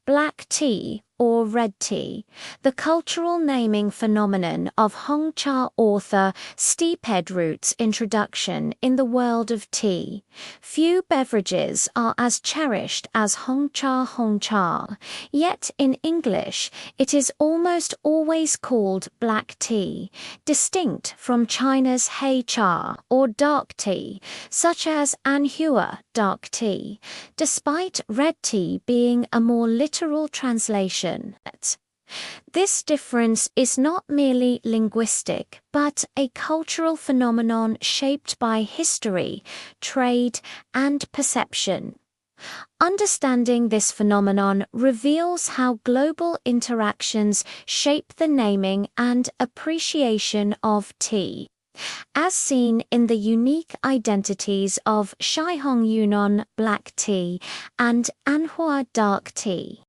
black tea, or red tea, the cultural naming phenomenon of Hongcha author SteepedRoots' introduction in the world of tea. Few beverages are as cherished as Hongcha, yet in English it is almost always called black tea, distinct from China's hei cha, or dark tea, such as Anhua dark tea, despite red tea being a more literal translation. This difference is not merely linguistic, but a cultural phenomenon shaped by history, trade, and perception. Understanding this phenomenon reveals how global interactions shape the naming and appreciation of tea, as seen in the unique identities of Shaihong Yunnan black tea and Anhua dark tea.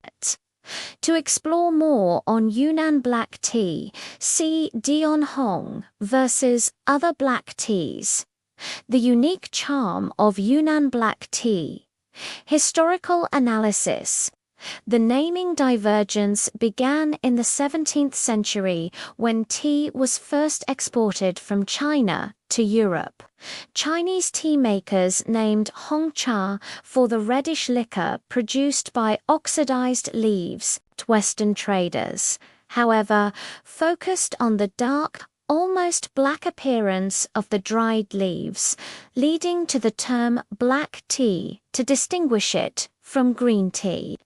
To explore more on Yunnan black tea, see Dion Hong versus other black teas. The unique charm of Yunnan black tea. Historical analysis. The naming divergence began in the 17th century when tea was first exported from China to Europe. Chinese tea makers named Hongcha for the reddish liquor produced by oxidized leaves. Western traders, however, focused on the dark, almost black appearance of the dried leaves, leading to the term black tea to distinguish it from green tea.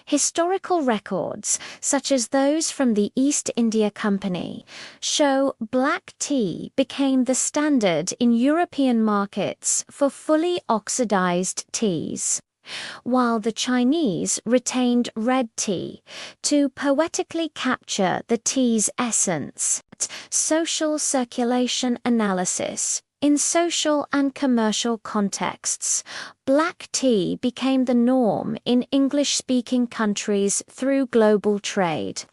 Historical records, such as those from the East India Company, show black tea became the standard in European markets for fully oxidized teas, while the Chinese retained red tea to poetically capture the tea's essence. Social circulation analysis. In social and commercial contexts, black tea became the norm in English-speaking countries through global trade.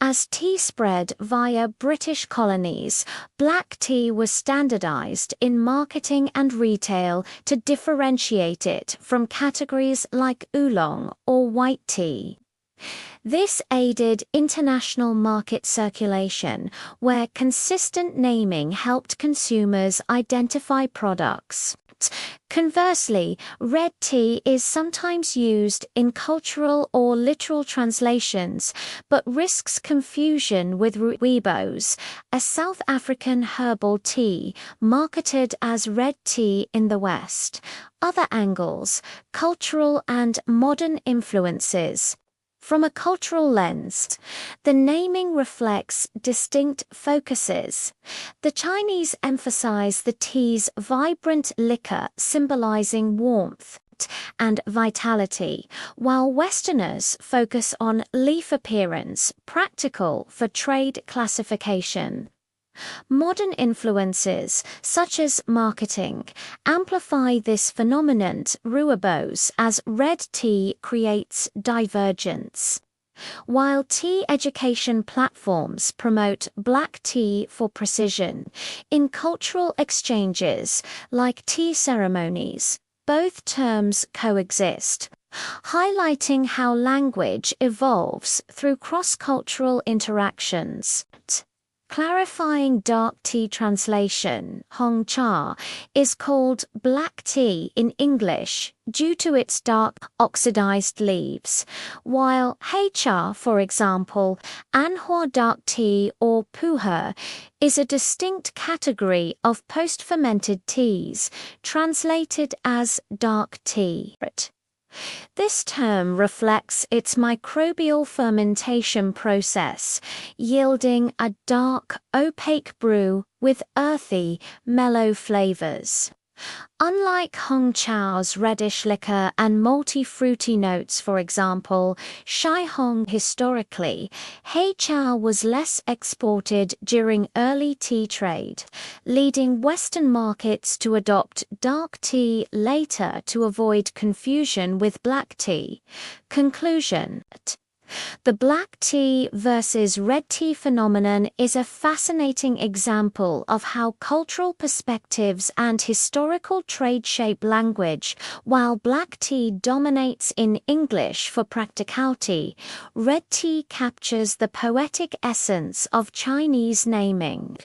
As tea spread via British colonies, black tea was standardized in marketing and retail to differentiate it from categories like oolong or white tea. This aided international market circulation, where consistent naming helped consumers identify products. Conversely, red tea is sometimes used in cultural or literal translations, but risks confusion with rooibos, a South African herbal tea marketed as red tea in the West. Other angles, cultural and modern influences. From a cultural lens, the naming reflects distinct focuses. The Chinese emphasize the tea's vibrant liquor symbolizing warmth and vitality, while Westerners focus on leaf appearance, practical for trade classification. Modern influences, such as marketing, amplify this phenomenon. Rooibos as red tea creates divergence, while tea education platforms promote black tea for precision. In cultural exchanges, like tea ceremonies, both terms coexist, highlighting how language evolves through cross-cultural interactions. Clarifying dark tea translation, Hongcha, is called black tea in English due to its dark, oxidized leaves, while hei cha, for example, Anhua dark tea or Pu-erh, is a distinct category of post-fermented teas, translated as dark tea. This term reflects its microbial fermentation process, yielding a dark, opaque brew with earthy, mellow flavors. Unlike Hongchao's reddish liquor and malty fruity notes, for example, Shaihong historically, hei cha was less exported during early tea trade, leading Western markets to adopt dark tea later to avoid confusion with black tea. Conclusion. The black tea versus red tea phenomenon is a fascinating example of how cultural perspectives and historical trade shape language. While black tea dominates in English for practicality, red tea captures the poetic essence of Chinese naming.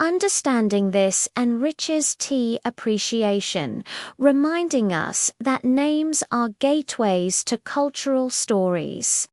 Understanding this enriches tea appreciation, reminding us that names are gateways to cultural stories.